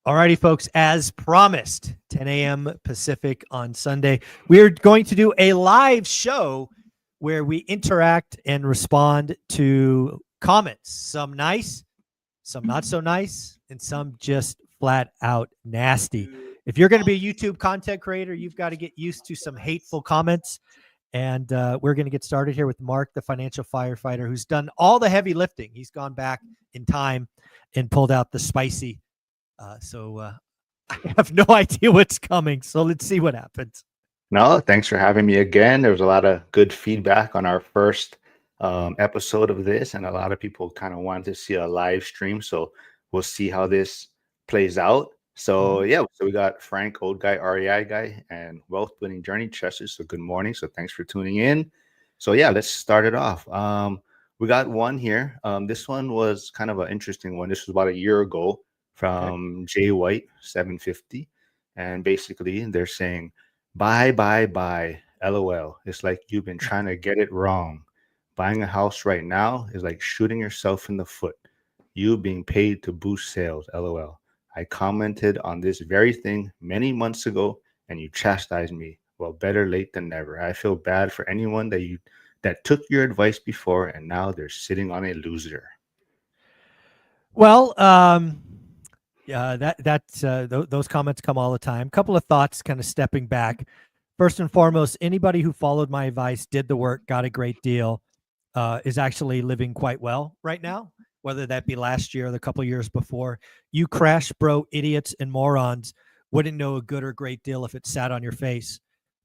Alrighty, folks, as promised, 10 a.m. Pacific on Sunday, we're going to do a live show where we interact and respond to comments, some nice, some not so nice, and some just flat out nasty. If you're going to be a YouTube content creator, you've got to get used to some hateful comments. And we're going to get started here with Mark, the financial firefighter, who's done all the heavy lifting. He's gone back in time and pulled out the spicy. So I have no idea what's coming. So let's see what happens. No, thanks for having me again. There was a lot of good feedback on our first episode of this, and a lot of people kind of wanted to see a live stream. So we'll see how this plays out. So yeah, so we got Frank, Old Guy, REI Guy, and Wealth Building Journey Chester. So good morning. So thanks for tuning in. So yeah, let's start it off. We got one here. This one was kind of an interesting one. This was about a year ago from Jay White 750, and basically they're saying buy LOL. It's like you've been trying to get it wrong. Buying a house right now is like shooting yourself in the foot. You being paid to boost sales, LOL. I commented on this very thing many months ago and you chastised me. Well, better late than never. I feel bad for anyone that took your advice before and now they're sitting on a loser. Well, yeah, those comments come all the time. Couple of thoughts, kind of stepping back. First and foremost, anybody who followed my advice, did the work, got a great deal, is actually living quite well right now. Whether that be last year or the couple of years before. You crash bro idiots and morons wouldn't know a good or great deal if it sat on your face.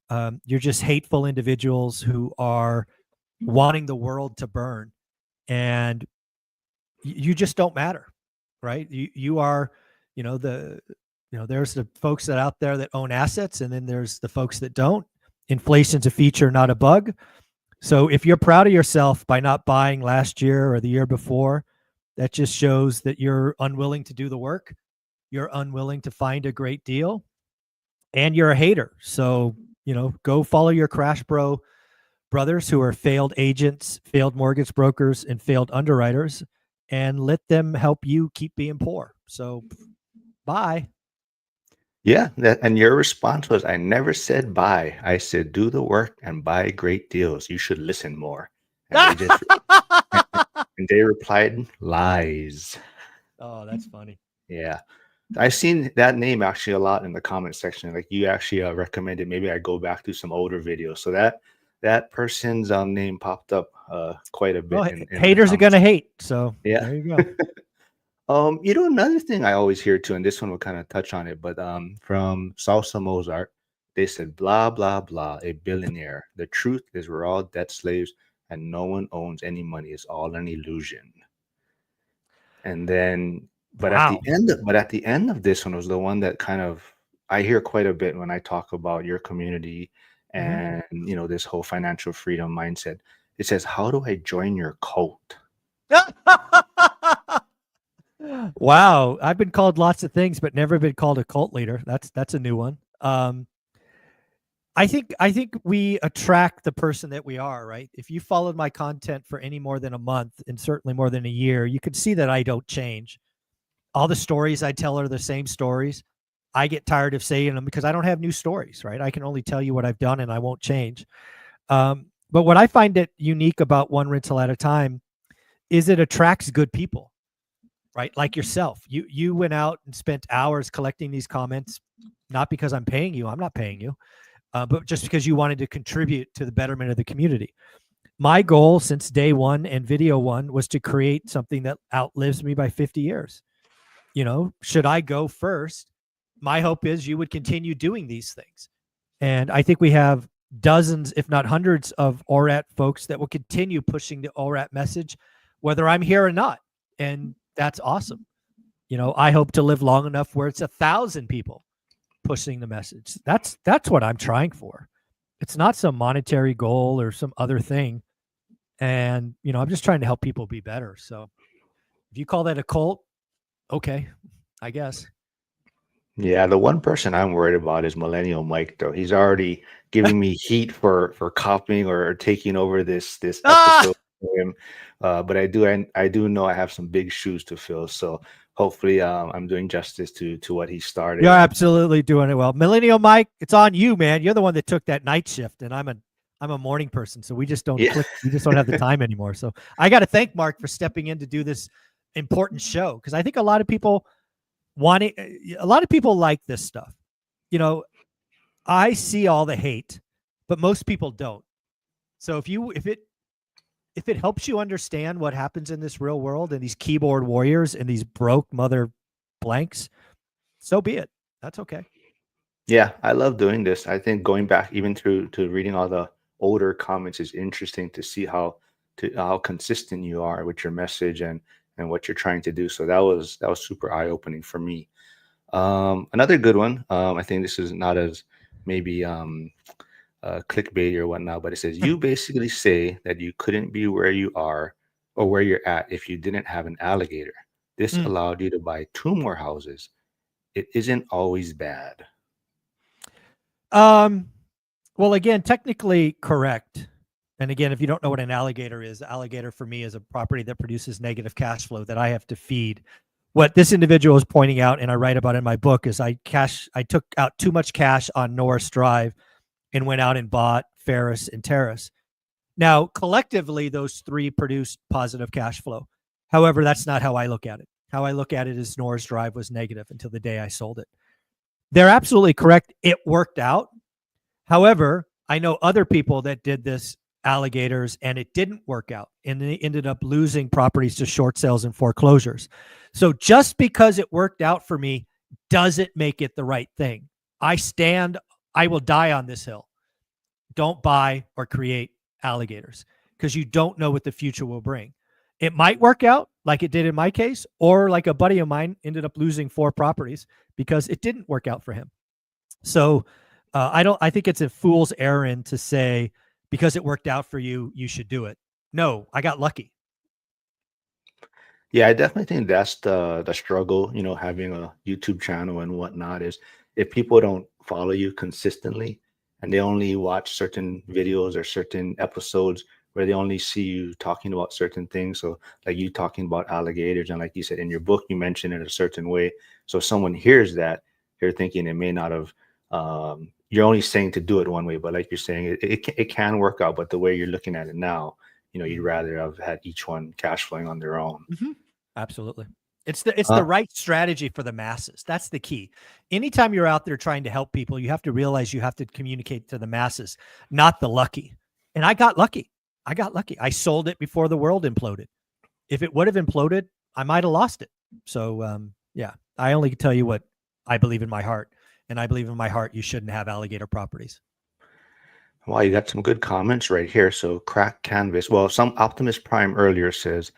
You're just hateful individuals who are wanting the world to burn, and you just don't matter, right? You are. There's the folks that out there that own assets, and then there's the folks that don't. Inflation's a feature, not a bug. So if you're proud of yourself by not buying last year or the year before, that just shows that you're unwilling to do the work. You're unwilling to find a great deal, and you're a hater. So, go follow your crash bro brothers who are failed agents, failed mortgage brokers, and failed underwriters, and let them help you keep being poor. So bye. Yeah, and your response was, I never said buy. I said do the work and buy great deals. You should listen more. And they replied, lies. Oh, that's funny. Yeah. I've seen that name actually a lot in the comment section. Like you actually recommended maybe I go back to some older videos. So that person's name popped up quite a bit. Well, haters are going to hate. So yeah, there you go. Another thing I always hear too, and this one will kind of touch on it, but from Salsa Mozart, they said, blah, blah, blah, a billionaire. The truth is we're all debt slaves and no one owns any money. It's all an illusion. And then, but at the end of this one was the one that kind of, I hear quite a bit when I talk about your community and, this whole financial freedom mindset. It says, how do I join your cult? Wow, I've been called lots of things, but never been called a cult leader. That's a new one. I think we attract the person that we are, right? If you followed my content for any more than a month, and certainly more than a year, you could see that I don't change. All the stories I tell are the same stories. I get tired of saying them because I don't have new stories, right? I can only tell you what I've done, and I won't change. But what I find it unique about One Rental at a Time is it attracts good people. Right? Like yourself, you went out and spent hours collecting these comments, not because I'm paying you. I'm not paying you, but just because you wanted to contribute to the betterment of the community. My goal since day one and video one was to create something that outlives me by 50 years. Should I go first? My hope is you would continue doing these things. And I think we have dozens, if not hundreds of ORAT folks that will continue pushing the ORAT message, whether I'm here or not. And that's awesome. I hope to live long enough where it's 1,000 people pushing the message. That's what I'm trying for. It's not some monetary goal or some other thing. And, I'm just trying to help people be better. So if you call that a cult, okay, I guess. Yeah, the one person I'm worried about is Millennial Mike, though. He's already giving me heat for copying or taking over this episode for him. But I do know I have some big shoes to fill. So hopefully I'm doing justice to what he started. You're And absolutely doing it well. Millennial Mike, it's on you, man. You're the one that took that night shift, and I'm a morning person, so we just don't yeah, click. We just don't have the time anymore. So I got to thank Mark for stepping in to do this important show, because I think a lot of people want it. A lot of people like this stuff. You know, I see all the hate, but most people don't. So if it helps you understand what happens in this real world and these keyboard warriors and these broke mother blanks, so be it. That's okay. yeah, I love doing this. I think going back even through to reading all the older comments is interesting to see how consistent you are with your message and what you're trying to do. So that was super eye opening for me. Another good one. I think this is not as maybe clickbait or whatnot, but it says you basically say that you couldn't be where you are or where you're at if you didn't have an alligator. This Mm. allowed you to buy two more houses. It isn't always bad. Um, well, again, technically correct. And again, if you don't know what an alligator is, alligator for me is a property that produces negative cash flow that I have to feed. What this individual is pointing out, and I write about in my book, is I took out too much cash on Norris Drive and went out and bought Ferris and Terrace. Now, collectively, those three produced positive cash flow. However, that's not how I look at it. How I look at it is Norris Drive was negative until the day I sold it. They're absolutely correct. It worked out. However, I know other people that did this alligators and it didn't work out and they ended up losing properties to short sales and foreclosures. So just because it worked out for me doesn't make it the right thing. I will die on this hill. Don't buy or create alligators because you don't know what the future will bring. It might work out like it did in my case, or like a buddy of mine ended up losing 4 properties because it didn't work out for him. So I think it's a fool's errand to say because it worked out for you, you should do it. No, I got lucky. Yeah, I definitely think that's the struggle, having a YouTube channel and whatnot is if people don't follow you consistently and they only watch certain videos or certain episodes where they only see you talking about certain things. So like you talking about alligators and like you said in your book, you mentioned it a certain way. So if someone hears that, they're thinking it may not have you're only saying to do it one way, but like you're saying, it can work out. But the way you're looking at it now, you'd rather have had each one cash flowing on their own. Mm-hmm. Absolutely. It's the Uh, right strategy for the masses. That's the key. Anytime you're out there trying to help people, you have to realize you have to communicate to the masses, not the lucky. And I got lucky. I got lucky. I sold it before the world imploded. If it would have imploded, I might have lost it. So yeah, I only can tell you what I believe in my heart. And I believe in my heart you shouldn't have alligator properties. Wow, you got some good comments right here. So crack canvas. Well, some Optimus Prime earlier says,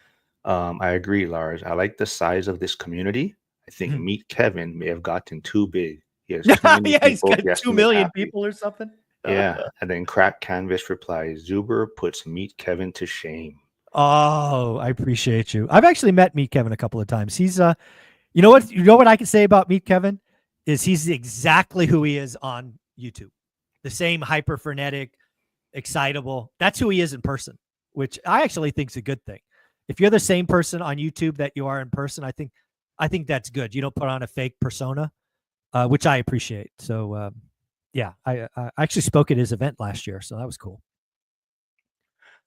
I agree, Lars. I like the size of this community. I think Mhm. Meet Kevin may have gotten too big. He has too many Yeah, he's people got he has two to make million happy. people or something. Yeah. And then crack canvas replies, Zuber puts Meet Kevin to shame. Oh, I appreciate you. I've actually met Meet Kevin a couple of times. He's you know what I can say about Meet Kevin is he's exactly who he is on YouTube. The same hyper frenetic, excitable. That's who he is in person, which I actually think is a good thing. If you're the same person on YouTube that you are in person, I think that's good. You don't put on a fake persona, which I appreciate. So yeah, I actually spoke at his event last year, so that was cool.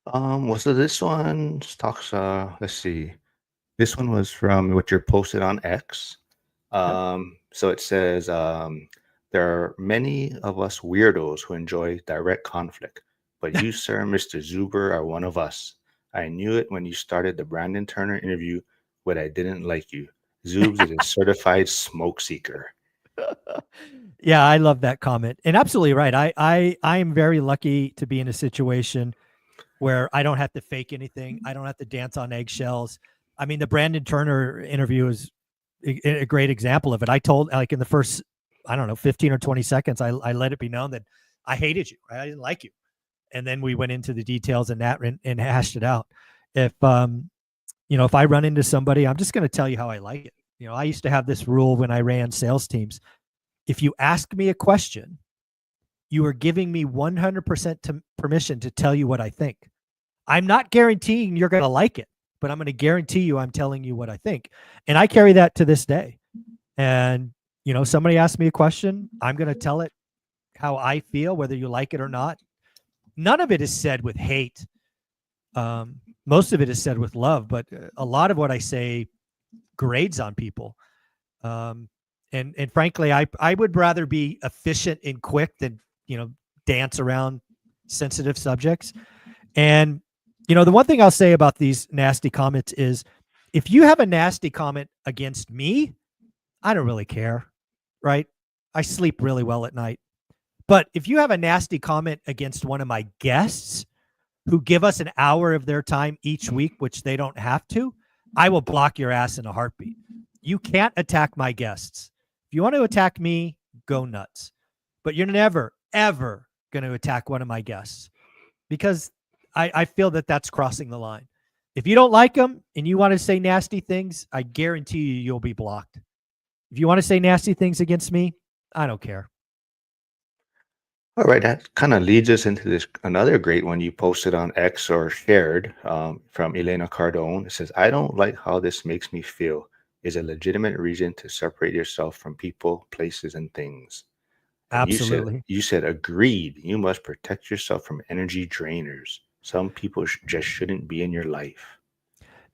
Well, so this one talks, let's see. This one was from what you're posted on X. Yep. So it says, there are many of us weirdos who enjoy direct conflict, but you, sir, Mr. Zuber, are one of us. I knew it when you started the Brandon Turner interview, but I didn't like you. Zoobs is a certified smoke seeker. Yeah, I love that comment. And absolutely right. I am very lucky to be in a situation where I don't have to fake anything. I don't have to dance on eggshells. I mean, the Brandon Turner interview is a great example of it. I told like in the first, I don't know, 15 or 20 seconds, I let it be known that I hated you. I didn't like you. And then we went into the details and and hashed it out. If if I run into somebody, I'm just going to tell you how I like it. I used to have this rule when I ran sales teams. If you ask me a question, you are giving me 100% permission to tell you what I think. I'm not guaranteeing you're going to like it. but I'm going to guarantee you I'm telling you what I think. And I carry that to this day. And, somebody asks me a question, I'm going to tell it how I feel, whether you like it or not. None of it is said with hate. Most of it is said with love, but a lot of what I say grades on people. And frankly, I would rather be efficient and quick than, dance around sensitive subjects. And, the one thing I'll say about these nasty comments is if you have a nasty comment against me, I don't really care, right? I sleep really well at night. But if you have a nasty comment against one of my guests who give us an hour of their time each week, which they don't have to, I will block your ass in a heartbeat. You can't attack my guests. If you want to attack me, go nuts. But you're never, ever going to attack one of my guests because I feel that that's crossing the line. If you don't like them and you want to say nasty things, I guarantee you'll be blocked. If you want to say nasty things against me, I don't care. All right, that kind of leads us into this another great one you posted on X or shared from Elena Cardone. It says, "I don't like how this makes me feel. Is a legitimate reason to separate yourself from people, places, and things." And Absolutely. you said agreed. You must protect yourself from energy drainers. Some people just shouldn't be in your life.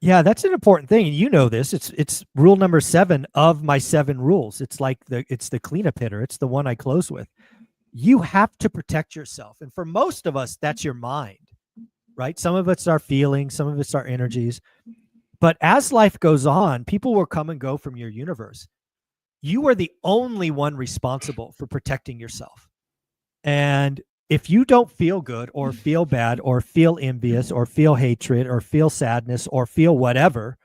Yeah, that's an important thing. And you know this. It's rule number 7 of my 7 rules. It's like it's the cleanup hitter. It's the one I close with. You have to protect yourself. And for most of us, that's your mind, right? Some of it's our feelings, some of it's our energies. But as life goes on, people will come and go from your universe. You are the only one responsible for protecting yourself. And if you don't feel good or feel bad or feel envious or feel hatred or feel sadness or feel whatever,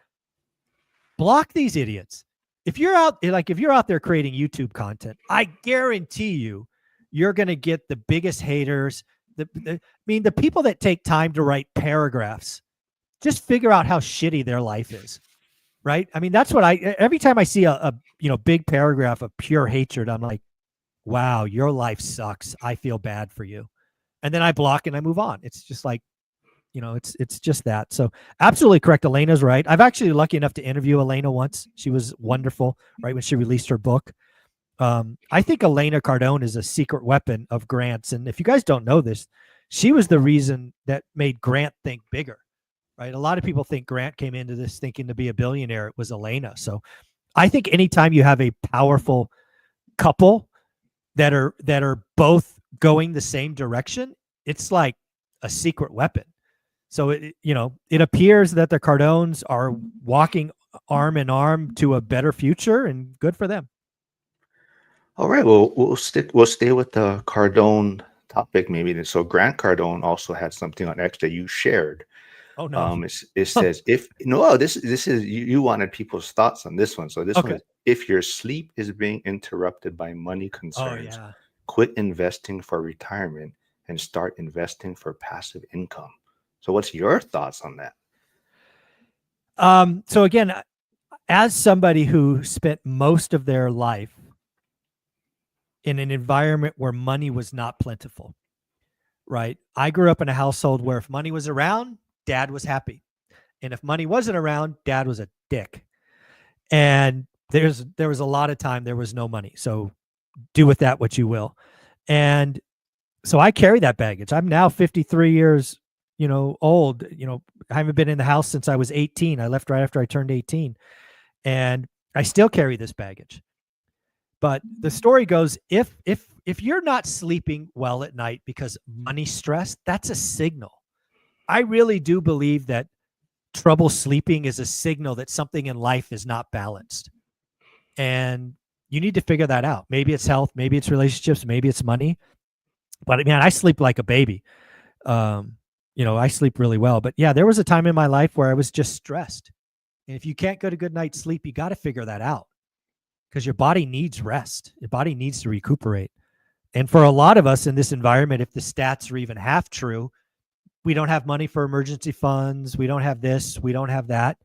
block these idiots. If you're out there creating YouTube content, I guarantee you're going to get the biggest haters. The people that take time to write paragraphs, just figure out how shitty their life is, right? I mean, that's what every time I see a big paragraph of pure hatred, I'm like, wow, your life sucks. I feel bad for you. And then I block and I move on. It's just like, it's just that. So absolutely correct. Elena's right. I've actually lucky enough to interview Elena once. She was wonderful, right, when she released her book. I think Elena Cardone is a secret weapon of Grant's. And if you guys don't know this, she was the reason that made Grant think bigger, right? A lot of people think Grant came into this thinking to be a billionaire. It was Elena. So I think anytime you have a powerful couple that are both going the same direction, it's like a secret weapon. So it appears that the Cardones are walking arm in arm to a better future, and good for them. All right, well, we'll stay with the Cardone topic maybe. So Grant Cardone also had something on X that you shared. Oh no. It says if no, this is you wanted people's thoughts on this one. So this one Okay. is, if your sleep is being interrupted by money Oh concerns, yeah. quit investing for retirement and start investing for passive income. So what's your thoughts on that? So again, as somebody who spent most of their life in an environment where money was not plentiful, right? I grew up in a household where if money was around, dad was happy. And if money wasn't around, dad was a dick. And there was a lot of time there was no money. So do with that what you will. And so I carry that baggage. I'm now 53 years, old. I haven't been in the house since I was 18. I left right after I turned 18. And I still carry this baggage. But the story goes, if you're not sleeping well at night because money stress, that's a signal. I really do believe that trouble sleeping is a signal that something in life is not balanced. And you need to figure that out. Maybe it's health, maybe it's relationships, maybe it's money. But man, I sleep like a baby. I sleep really well. But yeah, there was a time in my life where I was just stressed. And if you can't get a good night's sleep, you got to figure that out because your body needs rest. Your body needs to recuperate. And for a lot of us in this environment, if the stats are even half true, we don't have money for emergency funds. We don't have this. We don't have that.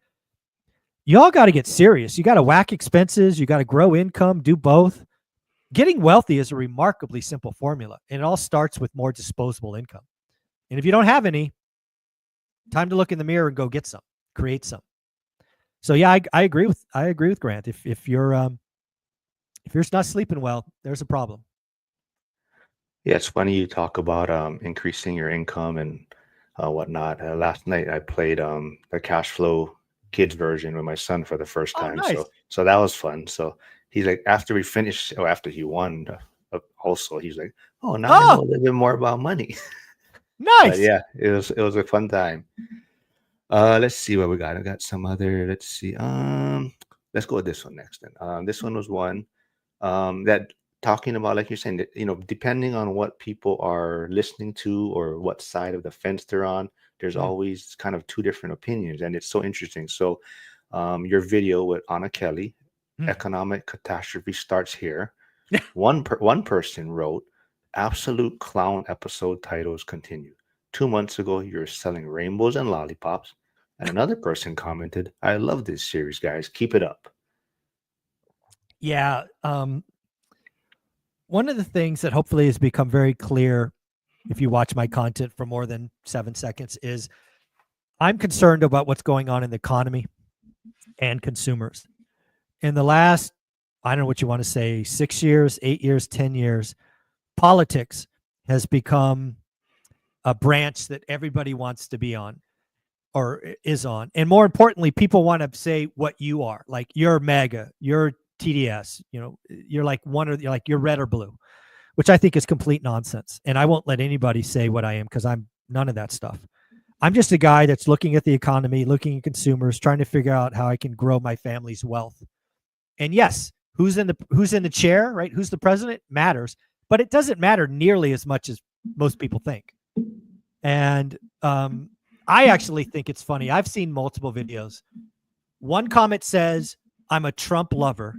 You all got to get serious. You got to whack expenses. You got to grow income, do both. Getting wealthy is a remarkably simple formula, and it all starts with more disposable income. And if you don't have any, time to look in the mirror and go get some. create some. So yeah, I agree with Grant. If you're not sleeping well, there's a problem. Yeah, it's funny you talk about increasing your income and whatnot. Last night I played the cash flow kids version with my son for the first Oh, time, nice. so that was fun. So he's like, after we finished, or after he won, also he's like, oh, now I know Oh, a little bit more about money. But nice. yeah, it was a fun time. Let's see what we got. I got some other. Let's see. Let's go with this one next. Then this one was one that talking about, like you're saying, that, depending on what people are listening to or what side of the fence they're on, there's Mm, always kind of two different opinions, and it's so interesting. So, your video with Anna Kelly, mm. economic catastrophe starts here. One person wrote, "Absolute clown episode titles continue. 2 months ago, you're selling rainbows and lollipops." And another person commented, "I love this series, guys. Keep it up." Yeah. One of the things that hopefully has become very clear if you watch my content for more than 7 seconds is I'm concerned about what's going on in the economy and consumers. In the last, I don't know what you want to say, 6 years, 8 years, 10 years, politics has become a branch that everybody wants to be on or is on. And more importantly, people want to say what you are. Like you're MAGA, you're TDS, you're like you're red or blue, which I think is complete nonsense. And I won't let anybody say what I am because I'm none of that stuff. I'm just a guy that's looking at the economy, looking at consumers, trying to figure out how I can grow my family's wealth. And yes, who's in the chair, right? Who's the president matters, but it doesn't matter nearly as much as most people think. And I actually think it's funny. I've seen multiple videos. One comment says, "I'm a Trump lover."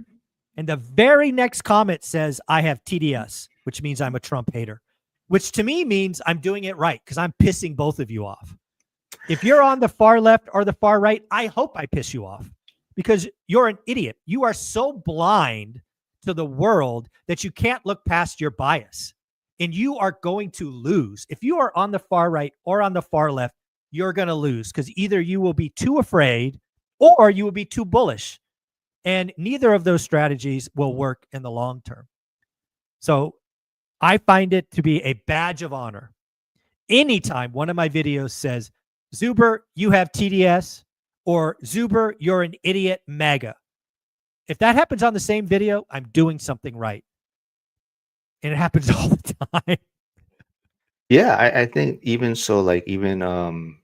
And the very next comment says, "I have TDS," which means I'm a Trump hater, which to me means I'm doing it right because I'm pissing both of you off. If you're on the far left or the far right, I hope I piss you off because you're an idiot. You are so blind to the world that you can't look past your bias and you are going to lose. If you are on the far right or on the far left, you're going to lose because either you will be too afraid or you will be too bullish. And neither of those strategies will work in the long term. So I find it to be a badge of honor anytime one of my videos says, "Zuber, you have TDS," or "Zuber, you're an idiot MAGA." If that happens on the same video, I'm doing something right. And it happens all the time. Yeah, I think even so, like even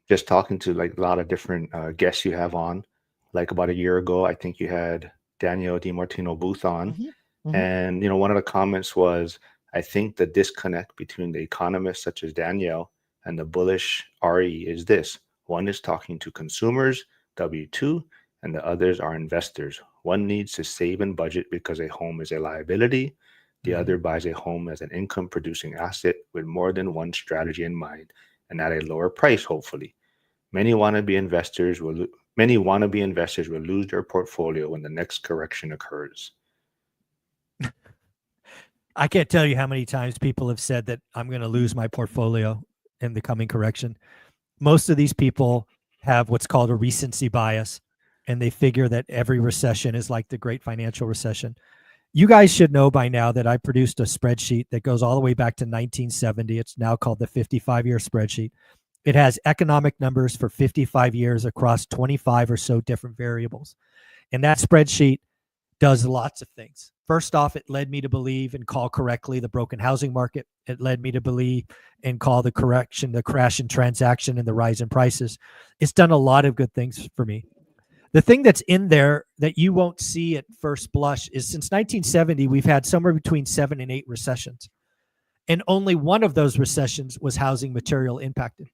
just talking to like a lot of different guests you have on, like about a year ago, I think you had Daniel DiMartino Booth on, Mm-hmm. Mm-hmm. and one of the comments was, I think the disconnect between the economists such as Danielle and the bullish RE is this: one is talking to consumers, W2, and the others are investors. One needs to save and budget because a home is a liability. The Mm-hmm. other buys a home as an income producing asset with more than one strategy in mind and at a lower price, hopefully. Many wannabe investors will lose their portfolio when the next correction occurs. I can't tell you how many times people have said that I'm going to lose my portfolio in the coming correction. Most of these people have what's called a recency bias, and they figure that every recession is like the great financial recession. You guys should know by now that I produced a spreadsheet that goes all the way back to 1970. It's now called the 55-year spreadsheet. It has economic numbers for 55 years across 25 or so different variables. And that spreadsheet does lots of things. First off, it led me to believe and call correctly the broken housing market. It led me to believe and call the correction, the crash in transaction and the rise in prices. It's done a lot of good things for me. The thing that's in there that you won't see at first blush is since 1970, we've had somewhere between 7 and 8 recessions. And only one of those recessions was housing material impacted.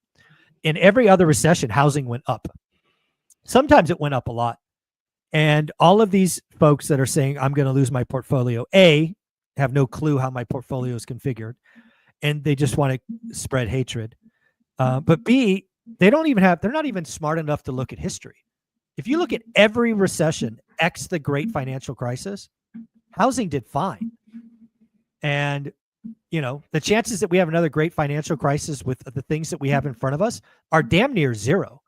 In every other recession, housing went up. Sometimes it went up a lot. And all of these folks that are saying, I'm going to lose my portfolio, A, have no clue how my portfolio is configured. And they just want to spread hatred. But B, they're not even smart enough to look at history. If you look at every recession, X the great financial crisis, housing did fine. And, the chances that we have another great financial crisis with the things that we have in front of us are damn near zero.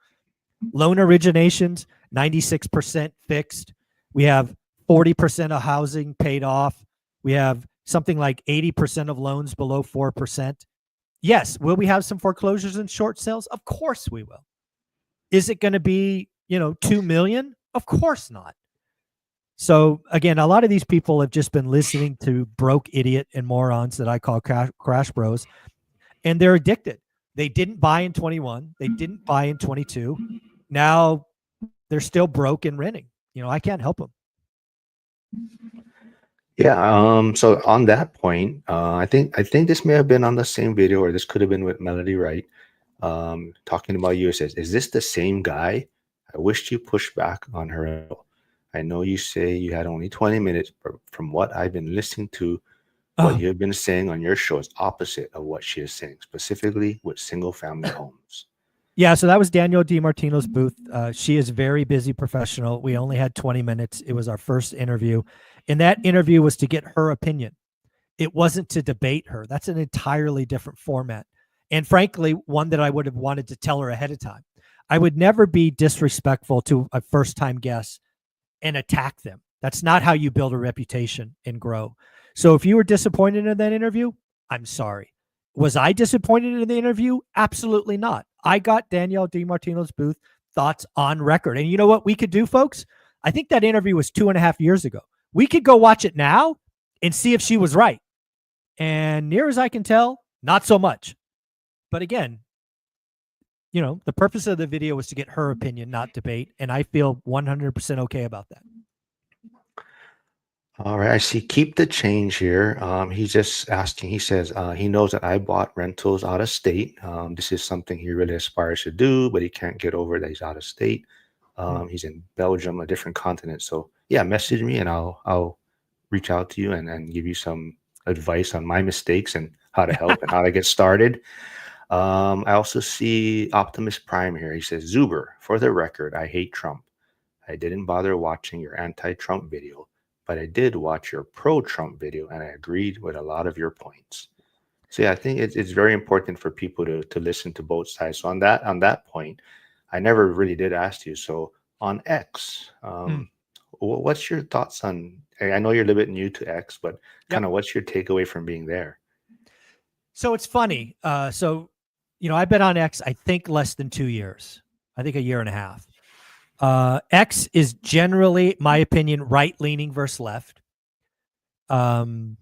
Loan originations, 96% fixed. We have 40% of housing paid off. We have something like 80% of loans below 4%. Yes, will we have some foreclosures and short sales? Of course we will. Is it going to be, 2 million? Of course not. So again, a lot of these people have just been listening to broke idiot and morons that I call crash bros, and they're addicted. They didn't buy in 21. They didn't buy in 22. Now they're still broke and renting. I can't help them. Yeah. So on that point, I think this may have been on the same video, or this could have been with Melody Wright, talking about you. It says, "Is this the same guy? I wished you pushed back on her. I know you say you had only 20 minutes, but from what I've been listening to, what you have been saying on your show is opposite of what she is saying, specifically with single-family homes." Yeah, so that was Danielle DiMartino's booth. She is a very busy professional. We only had 20 minutes. It was our first interview. And that interview was to get her opinion. It wasn't to debate her. That's an entirely different format. And frankly, one that I would have wanted to tell her ahead of time. I would never be disrespectful to a first-time guest and attack them. That's not how you build a reputation and grow. So if you were disappointed in that interview, I'm sorry. Was I disappointed in the interview? Absolutely not. I got Danielle DiMartino's booth thoughts on record. And you know what we could do, folks? I think that interview was 2.5 years ago. We could go watch it now and see if she was right. And near as I can tell, not so much. But again, the purpose of the video was to get her opinion, not debate. And I feel 100% okay about that. All right, I see. Keep the change here. He's just asking. He says he knows that I bought rentals out of state. This is something he really aspires to do, but he can't get over that he's out of state. He's in Belgium, a different continent. So yeah, message me and I'll reach out to you and give you some advice on my mistakes and how to help and how to get started. I also see Optimus Prime here. He says, "Zuber, for the record, I hate Trump. I didn't bother watching your anti-Trump video, but I did watch your pro-Trump video and I agreed with a lot of your points." So yeah, I think it's very important for people to listen to both sides. So on that point, I never really did ask you. So on X, what's your thoughts on? I know you're a little bit new to X, but kind of what's your takeaway from being there? So it's funny. I've been on X, I think less than 2 years. I think a year and a half. X is generally, my opinion, right-leaning versus left. So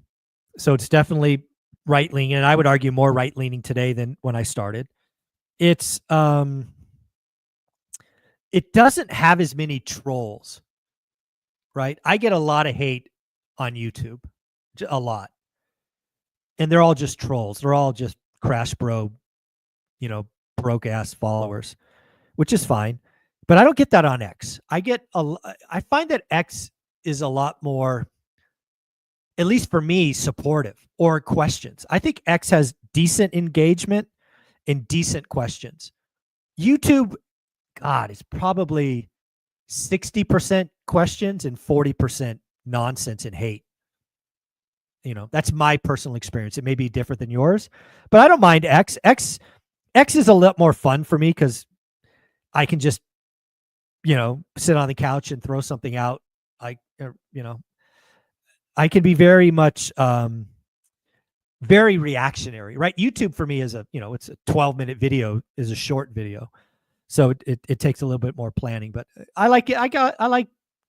it's definitely right-leaning, and I would argue more right-leaning today than when I started. It doesn't have as many trolls, right? I get a lot of hate on YouTube, a lot. And they're all just trolls. They're all just crash bro, broke-ass followers, which is fine. But I don't get that on X. I find that X is a lot more, at least for me, supportive or questions. I think X has decent engagement and decent questions. YouTube, God, is probably 60% questions and 40% nonsense and hate. That's my personal experience. It may be different than yours, but I don't mind X. X is a lot more fun for me because I can just sit on the couch and throw something out. I can be very much, very reactionary, right? YouTube for me is it's a 12-minute video, is a short video. So it takes a little bit more planning, but I like it. I like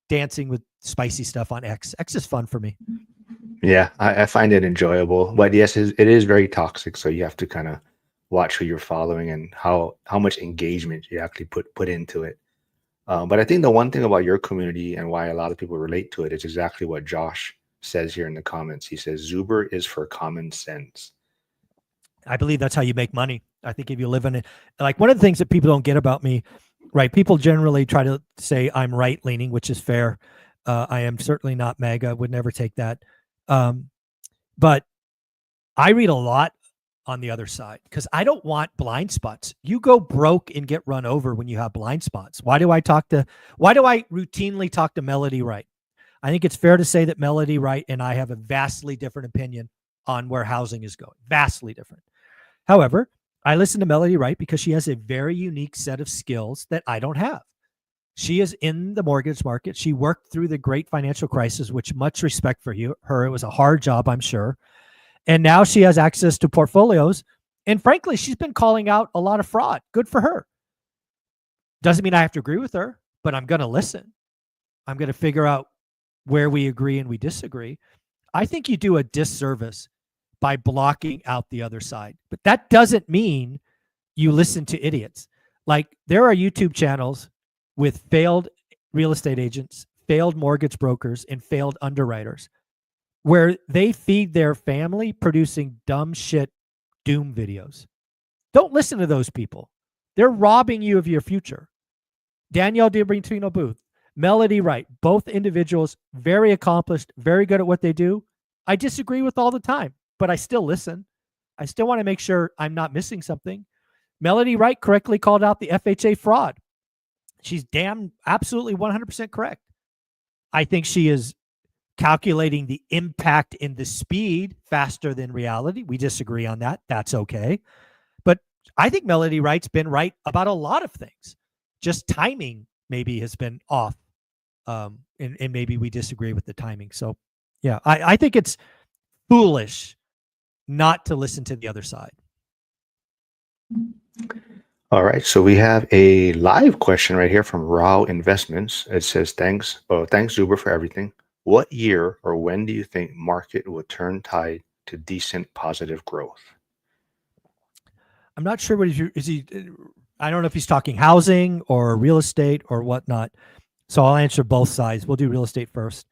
dancing with spicy stuff on X. X is fun for me. Yeah, I find it enjoyable, but yes, it is very toxic. So you have to kind of watch who you're following and how much engagement you actually put into it. But I think the one thing about your community and why a lot of people relate to it is exactly what Josh says here in the comments. He says, "Zuber is for common sense." I believe that's how you make money. I think if you live in it, like one of the things that people don't get about me, right? People generally try to say I'm right leaning, which is fair. I am certainly not MAGA. Would never take that. But I read a lot on the other side because I don't want blind spots. You go broke and get run over when you have blind spots. Why do I routinely talk to Melody Wright? I think it's fair to say that Melody Wright and I have a vastly different opinion on where housing is going. Vastly different. However, I listen to Melody Wright because she has a very unique set of skills that I don't have. She is in the mortgage market. She worked through the great financial crisis, which much respect for her. It was a hard job, I'm sure. And now she has access to portfolios. And frankly, she's been calling out a lot of fraud. Good for her. Doesn't mean I have to agree with her, but I'm going to listen. I'm going to figure out where we agree and we disagree. I think you do a disservice by blocking out the other side. But that doesn't mean you listen to idiots. Like, there are YouTube channels with failed real estate agents, failed mortgage brokers, and failed underwriters where they feed their family producing dumb shit doom videos. Don't listen to those people. They're robbing you of your future. Danielle DiBrentino Booth, Melody Wright, both individuals, very accomplished, very good at what they do. I disagree with all the time, but I still listen. I still want to make sure I'm not missing something. Melody Wright correctly called out the FHA fraud. She's damn absolutely 100% correct. I think she is calculating the impact in the speed faster than reality. We disagree on that. That's okay. But I think Melody Wright's been right about a lot of things. Just timing maybe has been off. And maybe we disagree with the timing. So, yeah, I think it's foolish not to listen to the other side. All right, so we have a live question right here from Rao Investments. It says, thanks Zuber for everything. What year or when do you think market will turn tide to decent positive growth? I'm not sure what is he. I don't know if he's talking housing or real estate or whatnot. So I'll answer both sides. We'll do real estate first.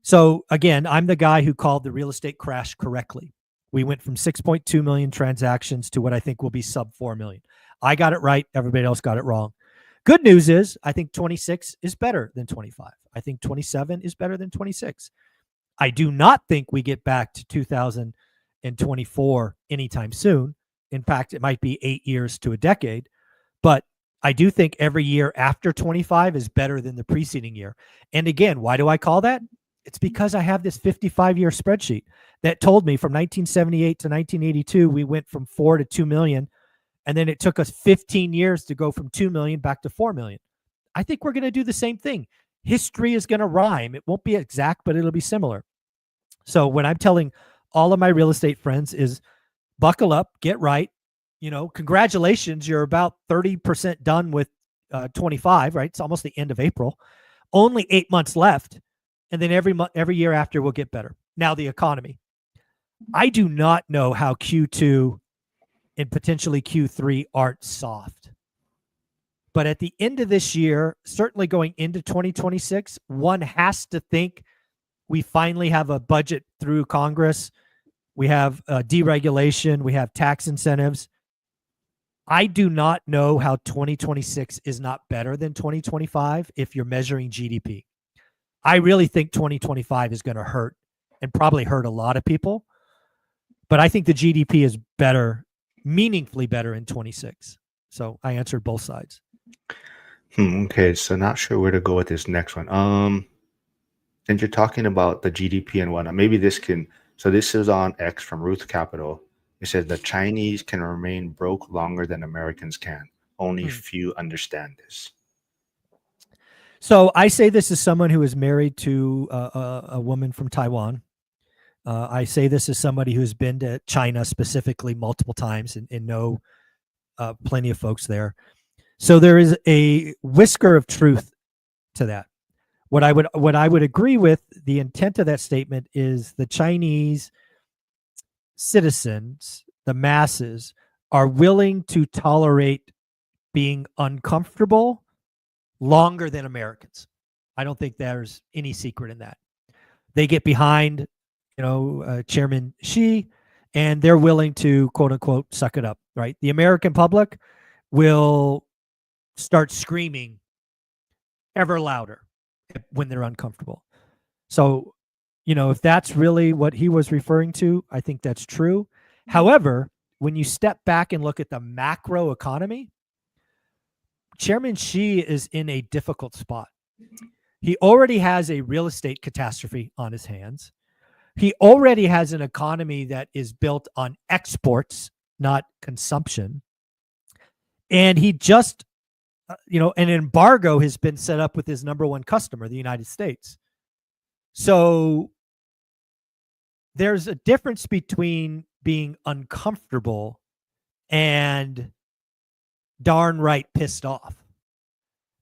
So again, I'm the guy who called the real estate crash correctly. We went from 6.2 million transactions to what I think will be sub 4 million. I got it right. Everybody else got it wrong. Good news is I think 26 is better than 25. I think 27 is better than 26. I do not think we get back to 2024 anytime soon. In fact, it might be 8 years to a decade. But I do think every year after 25 is better than the preceding year. And again, why do I call that? It's because I have this 55-year spreadsheet that told me from 1978 to 1982, we went from 4 to 2 million. And then it took us 15 years to go from 2 million back to 4 million. I think we're going to do the same thing. History is going to rhyme. It won't be exact, but it'll be similar. So when I'm telling all of my real estate friends is buckle up, get right. You know, congratulations. You're about 30% done with 25, right? It's almost the end of April. Only 8 months left. And then every year after will get better. Now the economy. I do not know how Q2 and potentially Q3 aren't soft. But at the end of this year, certainly going into 2026, one has to think we finally have a budget through Congress. We have deregulation. We have tax incentives. I do not know how 2026 is not better than 2025 if you're measuring GDP. I really think 2025 is going to hurt and probably hurt a lot of people. But I think the GDP is better, meaningfully better in 26. So I answered both sides. Okay, so not sure where to go with this next one. And you're talking about the GDP and whatnot. Maybe this can. So this is on X from Ruth Capital. It says the Chinese can remain broke longer than Americans can. Only few understand this. So I say this as someone who is married to a woman from Taiwan. I say this as somebody who's been to China specifically multiple times and know plenty of folks there. So there is a whisker of truth to that. What I would agree with, the intent of that statement is the Chinese citizens, the masses, are willing to tolerate being uncomfortable longer than Americans. I don't think there's any secret in that. They get behind, Chairman Xi, and they're willing to, quote unquote, suck it up, right? The American public will start screaming ever louder when they're uncomfortable. So, if that's really what he was referring to, I think that's true. However, when you step back and look at the macro economy, Chairman Xi is in a difficult spot. He already has a real estate catastrophe on his hands. He already has an economy that is built on exports, not consumption. And he just, an embargo has been set up with his number one customer, the United States. So there's a difference between being uncomfortable and darn right pissed off.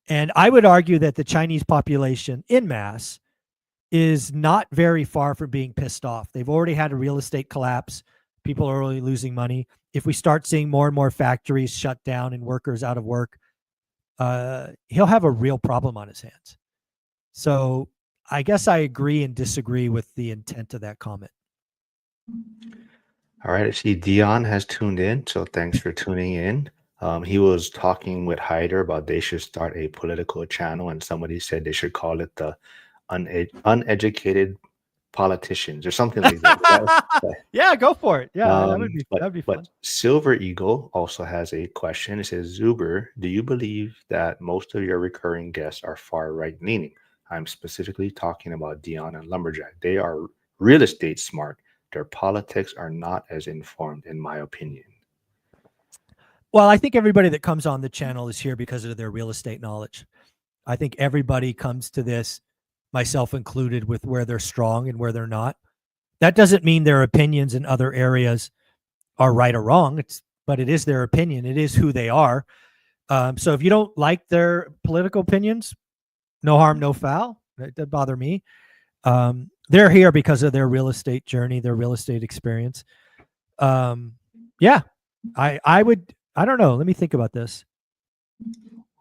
And I would argue that the Chinese population en masse is not very far from being pissed off. They've already had a real estate collapse. People are already losing money. If we start seeing more and more factories shut down and workers out of work, he'll have a real problem on his hands. So I guess I agree and disagree with the intent of that comment. All right, I see Dion has tuned in, so thanks for tuning in. He was talking with Hyder about they should start a political channel, and somebody said they should call it the uneducated politicians or something like that. Yeah, go for it. Yeah, that would be fun. But Silver Eagle also has a question. It says, Zuber, do you believe that most of your recurring guests are far right leaning? I'm specifically talking about Dion and Lumberjack. They are real estate smart. Their politics are not as informed, in my opinion. Well, I think everybody that comes on the channel is here because of their real estate knowledge. I think everybody comes to this, myself included, with where they're strong and where they're not. That doesn't mean their opinions in other areas are right or wrong. But it is their opinion. It is who they are. So if you don't like their political opinions, no harm, no foul. That doesn't bother me. They're here because of their real estate journey, their real estate experience. Yeah, I would. I don't know. Let me think about this.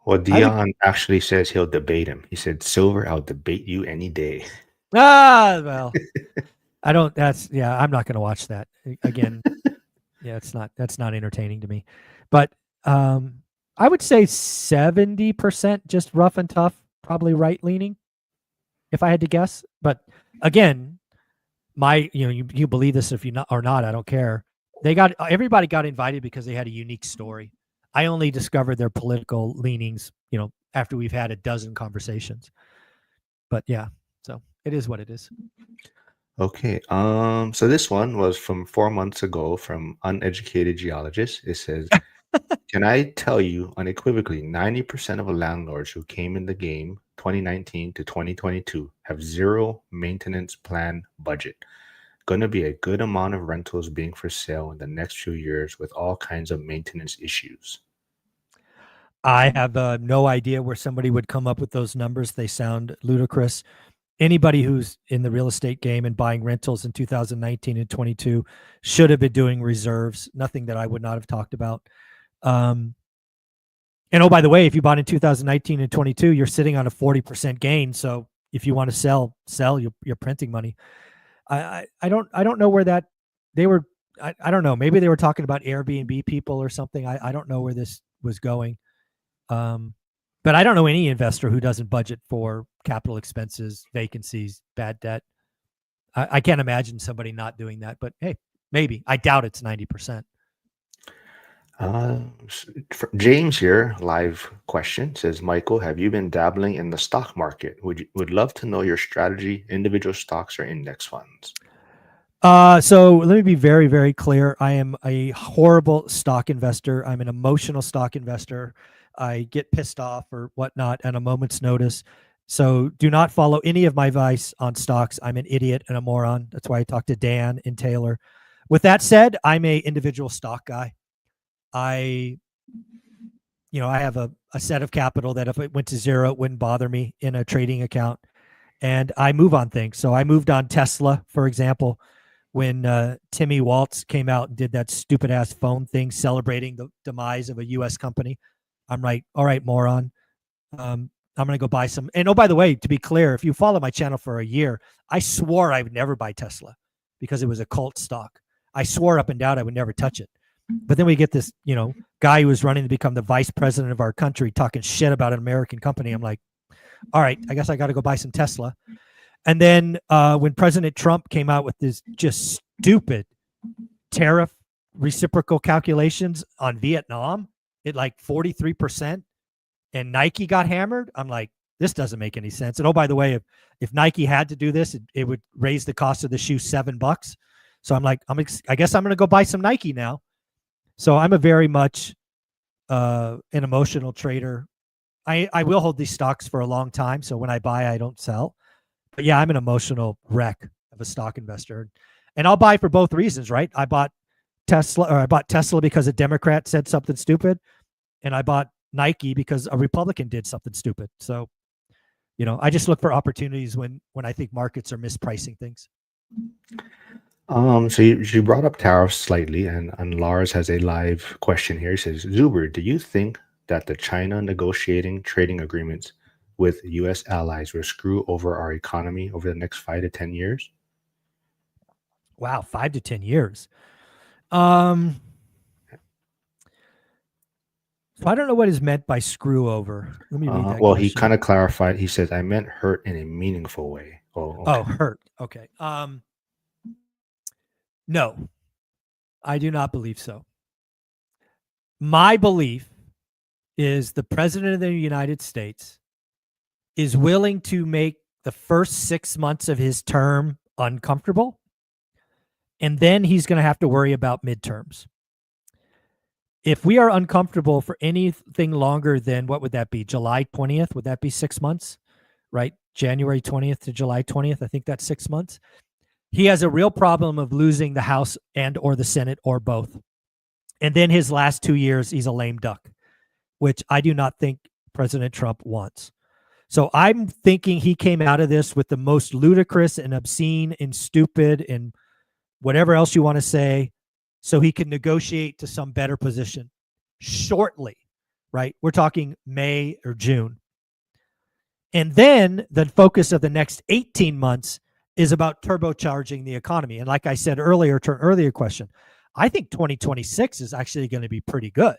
Well, Dion actually says he'll debate him. He said, Silver, I'll debate you any day. Well, I don't. I'm not going to watch that again. Yeah, that's not entertaining to me. But I would say 70% just rough and tough, probably right leaning, if I had to guess. But again, you believe this if you not or not, I don't care. Everybody got invited because they had a unique story. I only discovered their political leanings, after we've had a dozen conversations. But yeah, so it is what it is. Okay. So this one was from 4 months ago from Uneducated Geologist. It says, can I tell you unequivocally, 90% of landlords who came in the game 2019 to 2022 have zero maintenance plan budget. Going to be a good amount of rentals being for sale in the next few years with all kinds of maintenance issues. I have no idea where somebody would come up with those numbers. They sound ludicrous. Anybody who's in the real estate game and buying rentals in 2019 and 22 should have been doing reserves, nothing that I would not have talked about. And oh, by the way, if you bought in 2019 and 22, you're sitting on a 40% gain. So if you want to sell, you're printing money. I don't know where that they were. I don't know. Maybe they were talking about Airbnb people or something. I don't know where this was going. But I don't know any investor who doesn't budget for capital expenses, vacancies, bad debt. I can't imagine somebody not doing that, but hey, maybe. I doubt it's 90%. James here, live question, says, Michael, have you been dabbling in the stock market? Would love to know your strategy, individual stocks or index funds. So let me be very, very clear. I am a horrible stock investor. I'm an emotional stock investor. I get pissed off or whatnot at a moment's notice. So do not follow any of my advice on stocks. I'm an idiot and a moron. That's why I talk to Dan and Taylor. With that said, I'm a individual stock guy. I have a set of capital that if it went to zero, it wouldn't bother me in a trading account. And I move on things. So I moved on Tesla, for example, when Timmy Waltz came out and did that stupid ass phone thing celebrating the demise of a U.S. company. I'm like, all right, moron. I'm going to go buy some. And oh, by the way, to be clear, if you follow my channel for a year, I swore I would never buy Tesla because it was a cult stock. I swore up and down I would never touch it. But then we get this, guy who was running to become the vice president of our country talking shit about an American company. I'm like, all right, I guess I got to go buy some Tesla. And then when President Trump came out with this just stupid tariff reciprocal calculations on Vietnam at like 43%, and Nike got hammered, I'm like, this doesn't make any sense. And oh, by the way, if Nike had to do this, it would raise the cost of the shoe $7. So I'm like, I guess I'm going to go buy some Nike now. So I'm a very much an emotional trader. I will hold these stocks for a long time. So when I buy, I don't sell. But yeah, I'm an emotional wreck of a stock investor. And I'll buy for both reasons, right? I bought Tesla because a Democrat said something stupid, and I bought Nike because a Republican did something stupid. So, I just look for opportunities when I think markets are mispricing things. So you brought up tariffs slightly, and Lars has a live question here. He says, Zuber, do you think that the China negotiating trading agreements with U.S. allies will screw over our economy over the next 5 to 10 years? Wow, 5 to 10 years. Um, so I don't know what is meant by screw over. Let me read that Well, he question. kind of clarified. He says, I meant hurt in a meaningful way. Oh, Oh, okay. hurt. Okay. No, I do not believe so. My belief is the president of the United States is willing to make the first 6 months of his term uncomfortable, and then he's going to have to worry about midterms. If we are uncomfortable for anything longer than, what would that be? July 20th? Would that be 6 months? Right? January 20th to July 20th. I think that's 6 months. He has a real problem of losing the House and or the Senate or both. And then his last 2 years, he's a lame duck, which I do not think President Trump wants. So I'm thinking he came out of this with the most ludicrous and obscene and stupid and whatever else you want to say, so he can negotiate to some better position shortly, right? We're talking May or June. And then the focus of the next 18 months is about turbocharging the economy. And like I said earlier, to an earlier question, I think 2026 is actually going to be pretty good,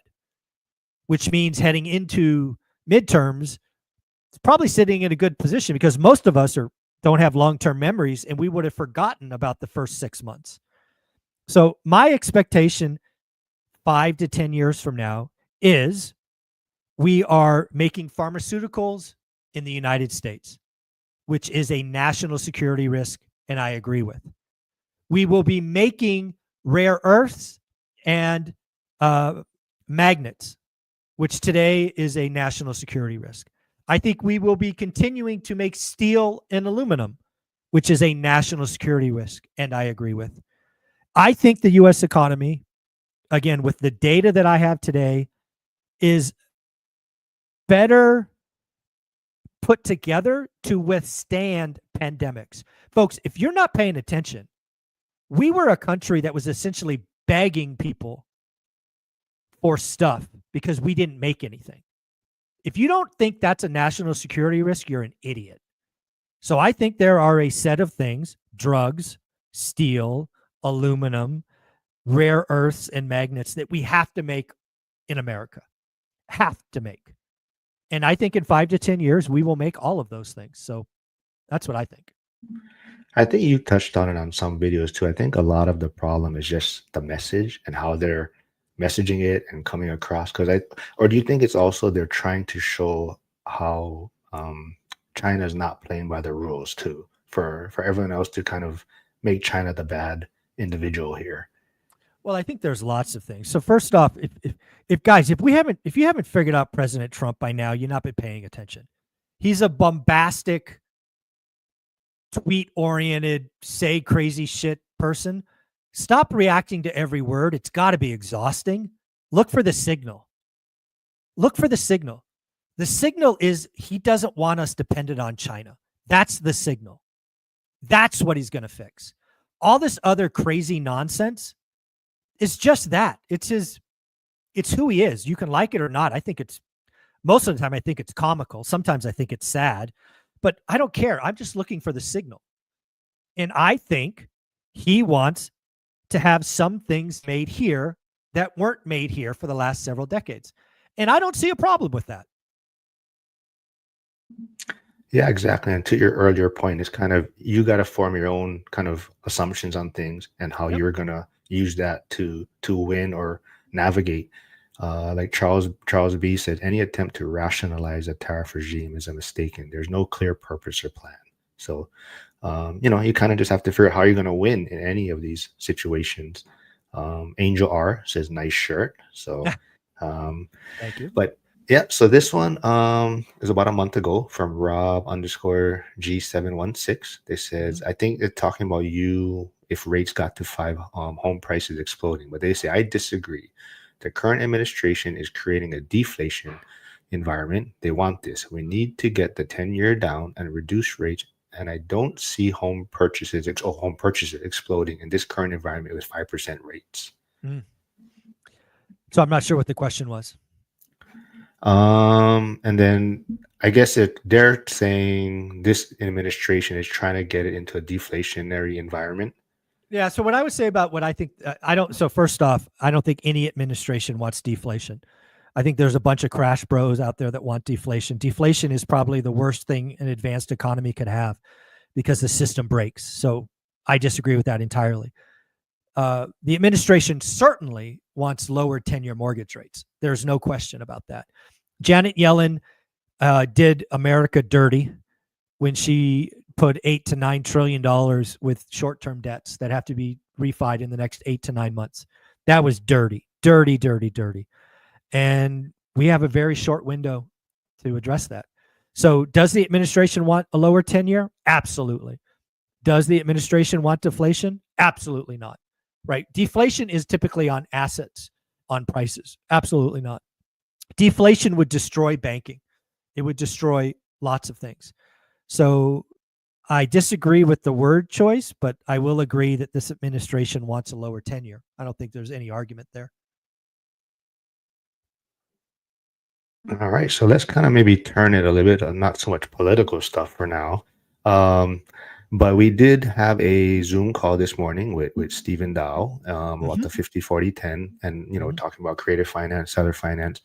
which means heading into midterms, it's probably sitting in a good position because most of us don't have long-term memories, and we would have forgotten about the first 6 months. So my expectation 5 to 10 years from now is we are making pharmaceuticals in the United States, which is a national security risk, and I agree with. We will be making rare earths and magnets, which today is a national security risk. I think we will be continuing to make steel and aluminum, which is a national security risk, and I agree with. I think the U.S. economy, again, with the data that I have today, is better put together to withstand pandemics. Folks, if you're not paying attention, we were a country that was essentially begging people for stuff because we didn't make anything. If you don't think that's a national security risk, you're an idiot. So I think there are a set of things, drugs, steel, aluminum, rare earths, and magnets that we have to make in America. Have to make. And I think in 5 to 10 years, we will make all of those things. So that's what I think. I think you touched on it on some videos too. I think a lot of the problem is just the message and how they're messaging it and coming across. Or do you think it's also they're trying to show how China is not playing by the rules too, for everyone else to kind of make China the bad individual here? Well, I think there's lots of things. So first off, if guys, if you haven't figured out President Trump by now, you've not been paying attention. He's a bombastic, tweet-oriented, say crazy shit person. Stop reacting to every word. It's got to be exhausting. Look for the signal. Look for the signal. The signal is he doesn't want us dependent on China. That's the signal. That's what he's going to fix. All this other crazy nonsense is just that. It's who he is. You can like it or not. I think most of the time I think it's comical. Sometimes I think it's sad, but I don't care. I'm just looking for the signal. And I think he wants to have some things made here that weren't made here for the last several decades. And I don't see a problem with that. Yeah, exactly. And to your earlier point, it's kind of you got to form your own kind of assumptions on things and how Yep. you're gonna use that to win or navigate. Like Charles B said, any attempt to rationalize a tariff regime is a mistaken. There's no clear purpose or plan. So, you kind of just have to figure out how you're gonna win in any of these situations. Angel R says, "Nice shirt." So, Thank you. But yeah, so this one is about a month ago from Rob underscore G716. They Hmm. says, I think they're talking about you if rates got to five, home prices exploding. But they say, I disagree. The current administration is creating a deflation environment. They want this. We need to get the 10-year down and reduce rates. And I don't see home purchases exploding in this current environment with 5% rates. Mm. So I'm not sure what the question was. And then I guess they're saying this administration is trying to get it into a deflationary environment. Yeah. So what I would say about what I think, I don't. So first off, I don't think any administration wants deflation. I think there's a bunch of crash bros out there that want deflation. Deflation is probably the worst thing an advanced economy could have because the system breaks. So I disagree with that entirely. The administration certainly wants lower 10-year mortgage rates. There's no question about that. Janet Yellen did America dirty when she put $8 to $9 trillion with short-term debts that have to be refied in the next 8 to 9 months. That was dirty, dirty, dirty, dirty. And we have a very short window to address that. So, does the administration want a lower 10-year? Absolutely. Does the administration want deflation? Absolutely not. Right? Deflation is typically on assets, on prices. Absolutely not. Deflation would destroy banking. It would destroy lots of things. So I disagree with the word choice, but I will agree that this administration wants a lower 10-year. I don't think there's any argument there. All right, so let's kind of maybe turn it a little bit, not so much political stuff for now. Um, but we did have a Zoom call this morning with Stephen Dow about Mm-hmm. the 50-40-10 and, Mm-hmm. talking about creative finance, seller finance.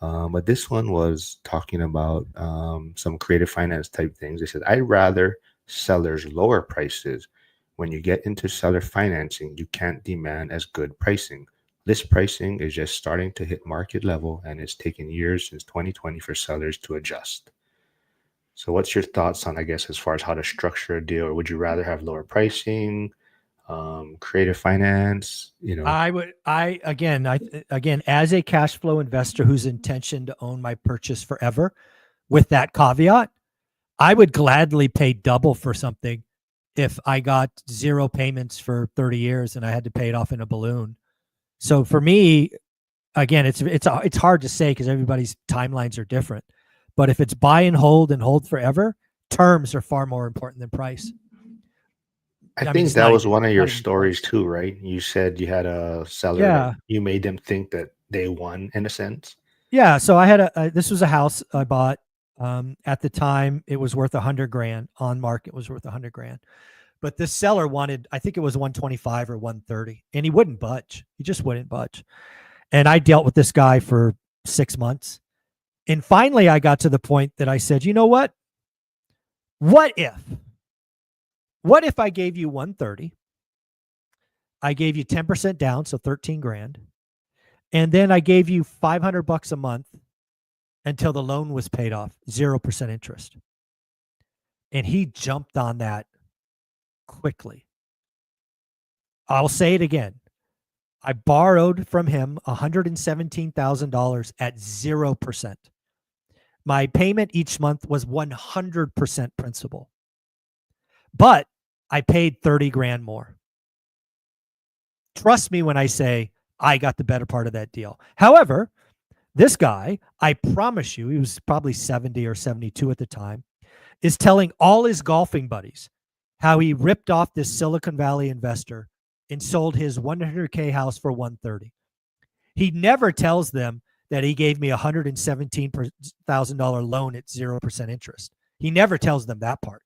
But this one was talking about some creative finance type things. They said, I'd rather sellers lower prices. When you get into seller financing, you can't demand as good pricing. List pricing is just starting to hit market level, and it's taken years since 2020 for sellers to adjust. So, what's your thoughts on, I guess, as far as how to structure a deal? Or would you rather have lower pricing, creative finance? Again, as a cash flow investor whose intention to own my purchase forever, with that caveat, I would gladly pay double for something if I got zero payments for 30 years and I had to pay it off in a balloon. So for me, again, it's hard to say because everybody's timelines are different. But if it's buy and hold forever, terms are far more important than price. I I mean, think it's that not was even one of your not even stories close. too, right? You said you had a seller that Yeah, you made them think that they won in a sense. yeah. So I had this was a house I bought. At the time, it was worth 100 grand. On market was worth 100 grand. But this seller wanted, I think it was 125 or 130, and he wouldn't budge. He just wouldn't budge. And I dealt with this guy for 6 months. And finally, I got to the point that I said, you know what? What if? What if I gave you 130? I gave you 10% down, so 13 grand. And then I gave you $500 a month until the loan was paid off, 0% interest. And he jumped on that quickly. I'll say it again. I borrowed from him $117,000 at 0%. My payment each month was 100% principal, but I paid 30 grand more. Trust me when I say I got the better part of that deal. However, this guy, I promise you, he was probably 70 or 72 at the time, is telling all his golfing buddies how he ripped off this Silicon Valley investor and sold his 100K house for 130. He never tells them that he gave me a $117,000 loan at 0% interest. He never tells them that part.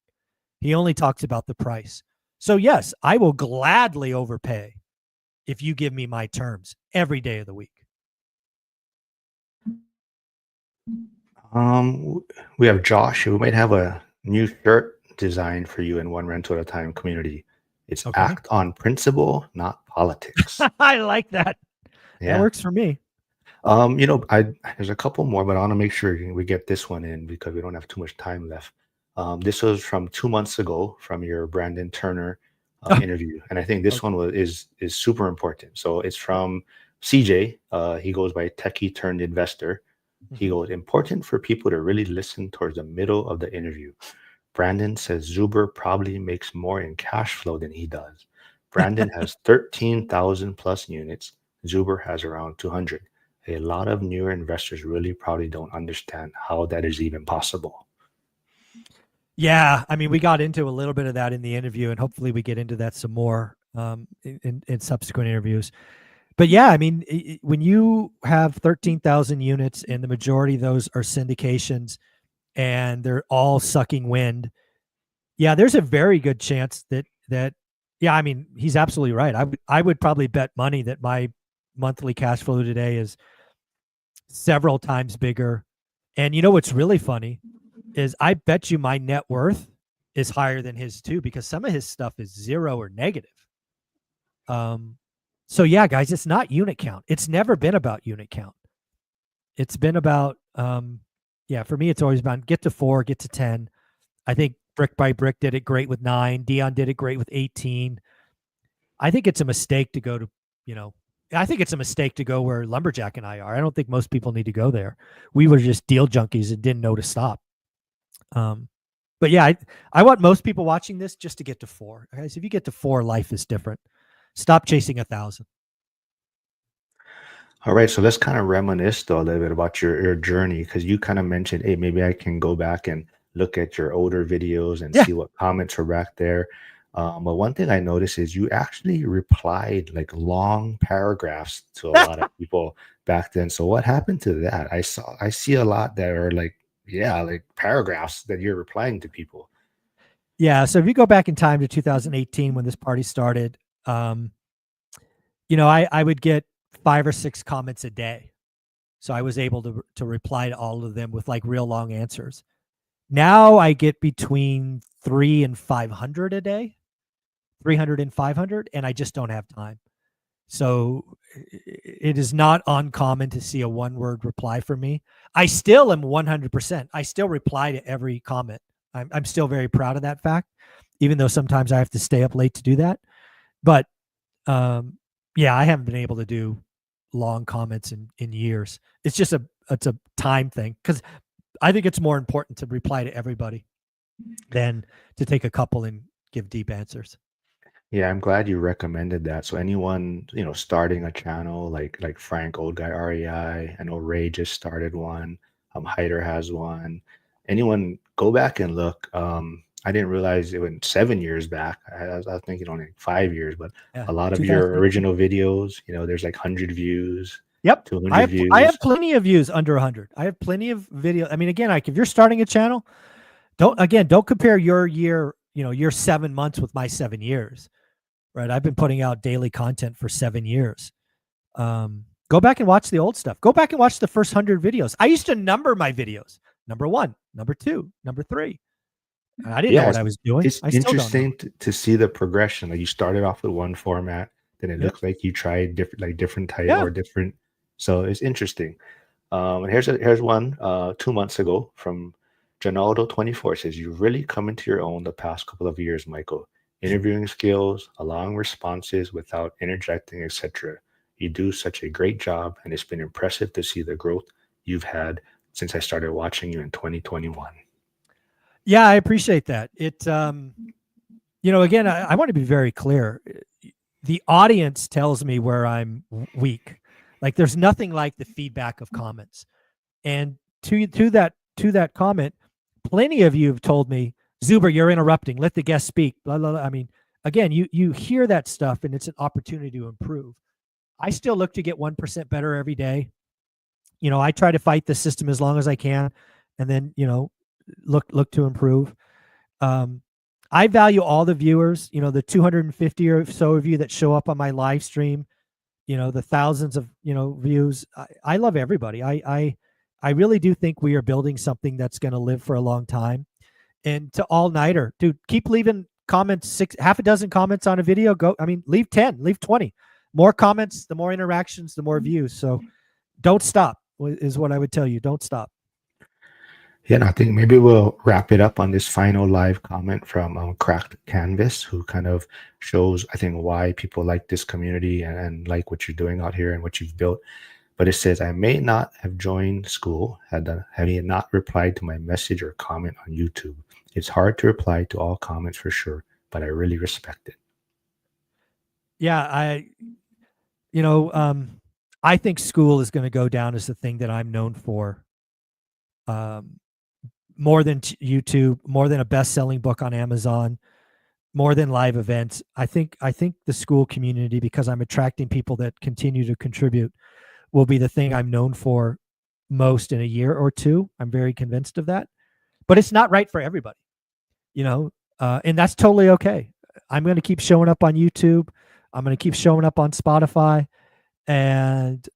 He only talks about the price. So yes, I will gladly overpay if you give me my terms every day of the week. We have Josh who might have a new shirt designed for you in One Rental at a Time community. It's Okay. act on principle, not politics. I like that. That Yeah. works for me. I there's a couple more, but I want to make sure we get this one in because we don't have too much time left. This was from 2 months ago from your Brandon Turner interview, and I think this Okay. one is super important. So it's from CJ, he goes by techie turned investor. He Mhm. goes, important for people to really listen towards the middle of the interview. Brandon says Zuber probably makes more in cash flow than he does. Brandon has 13,000 plus units. Zuber has around 200. A lot of newer investors really probably don't understand how that is even possible. Yeah, I mean, we got into a little bit of that in the interview, and hopefully we get into that some more in subsequent interviews. But yeah, I mean, when you have 13,000 units and the majority of those are syndications and they're all sucking wind, yeah, there's a very good chance that yeah, I mean, he's absolutely right. I would probably bet money that my monthly cash flow today is several times bigger. And you know what's really funny is I bet you my net worth is higher than his too, because some of his stuff is zero or negative. Um, so yeah, guys, it's not unit count. It's never been about unit count. It's been about yeah, for me it's always been get to 4, get to 10. I think Brick by Brick did it great with 9. Dion did it great with 18. I think it's a mistake to go to, you know, I think it's a mistake to go where Lumberjack and I are. I don't think most people need to go there. We were just deal junkies and didn't know to stop. Um, but yeah, I want most people watching this just to get to 4. Guys, if you get to 4, life is different. Stop chasing 1,000. All right, so let's kind of reminisce though a little bit about your journey because you kind of mentioned, hey, maybe I can go back and look at your older videos and Yeah. see what comments were back there. But one thing I noticed is you actually replied like long paragraphs to a lot of people back then. So what happened to that? I see a lot that are like, yeah, like paragraphs that you're replying to people. Yeah. So if you go back in time to 2018 when this party started, um, you know, I would get 5 or 6 comments a day. So I was able to reply to all of them with like real long answers. Now I get between 3 and 500 a day, 300 and 500, and I just don't have time. So it is not uncommon to see a one word reply from me. I still am 100%. I still reply to every comment. I'm still very proud of that fact, even though sometimes I have to stay up late to do that. But um, yeah, I haven't been able to do long comments in years. It's a time thing because I think it's more important to reply to everybody than to take a couple and give deep answers. Yeah, I'm glad you recommended that. So anyone, starting a channel like Frank, Old Guy REI, I know Ray just started one. Hyder has one. Anyone go back and look. I didn't realize it went 7 years back. I was thinking only 5 years, but Yeah, a lot of your 2018. original videos, there's like 100 views, Yep. 200 I have views. plenty of views under 100. I have plenty of video. I mean, again, like if you're starting a channel, don't compare your year, your 7 months with my 7 years, right? I've been putting out daily content for 7 years. Go back and watch the old stuff. Go back and watch the first 100 videos. I used to number my videos. Number 1, number 2, number 3. And I didn't know Yeah, what I was doing. it's I still don't know. interesting to see the progression. Like you started off with one format, then it Yep. looks like you tried different type Yeah. or different. So it's interesting. And here's one 2 months ago from Janaldo 24 says, "You've really come into your own the past couple of years, Michael. Interviewing skills, allowing responses without interjecting, etc. You do such a great job, and it's been impressive to see the growth you've had since I started watching you in 2021." Yeah, I appreciate that. Again, I want to be very clear. The audience tells me where I'm weak. Like there's nothing like the feedback of comments. And to that comment, plenty of you have told me, Zuber, you're interrupting. Let the guest speak. Blah, blah, blah. I mean, again, you hear that stuff and it's an opportunity to improve. I still look to get 1% better every day. I try to fight the system as long as I can and then, look to improve. Um, I value all the viewers, the 250 or so of you that show up on my live stream, the thousands of, views. I love everybody. I really do think we are building something that's going to live for a long time. And to all nighter, dude, keep leaving comments, half a dozen comments on a video. Leave 10, leave 20. More comments, the more interactions, the more views. So don't stop is what I would tell you. Don't stop. Yeah, and I think maybe we'll wrap it up on this final live comment from Cracked Canvas, who kind of shows, I think, why people like this community and like what you're doing out here and what you've built. But it says, I may not have joined school had he not replied to my message or comment on YouTube. It's hard to reply to all comments for sure, but I really respect it. Yeah, you know, I think school is going to go down as the thing that I'm known for. Um, more than YouTube, more than a best-selling book on Amazon, more than live events. I think the school community, because I'm attracting people that continue to contribute, will be the thing I'm known for most in a year or two. I'm very convinced of that. But it's not right for everybody, you know, and that's totally okay. I'm going to keep showing up on YouTube. I'm going to keep showing up on Spotify. And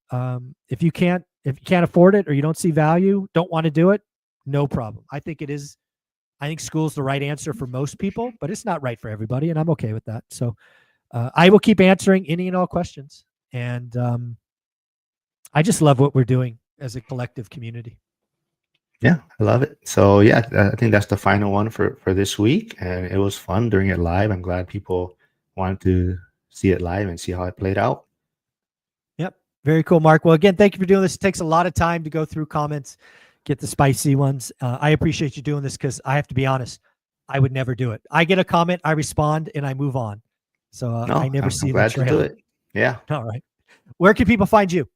if you can't afford it or you don't see value, don't want to do it, no problem. I think school's the right answer for most people, but it's not right for everybody, and I'm okay with that. So I will keep answering any and all questions, and I just love what we're doing as a collective community. Yeah, I love it. So yeah, I think that's the final one for this week, and it was fun doing it live. I'm glad people wanted to see it live and see how it played out. Yep, very cool, Mark. Well, again, thank you for doing this. It takes a lot of time to go through comments, get the spicy ones. I appreciate you doing this because I have to be honest, I would never do it. I get a comment, I respond, and I move on. So I No, never I'm see the glad to do trail. it. Yeah, All right. Where can people find you?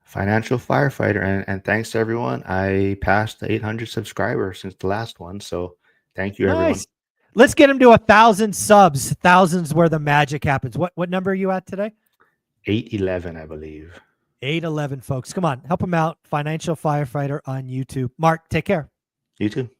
financial firefighter, and thanks to everyone. I passed the 800 subscribers since the last one, so thank you, everyone. Nice. Let's get him to 1,000 subs. Thousands where the magic happens. What number are you at today? 811, I believe. 811, folks. Come on, help him out. Financial Firefighter on YouTube. Mark, take care. You too.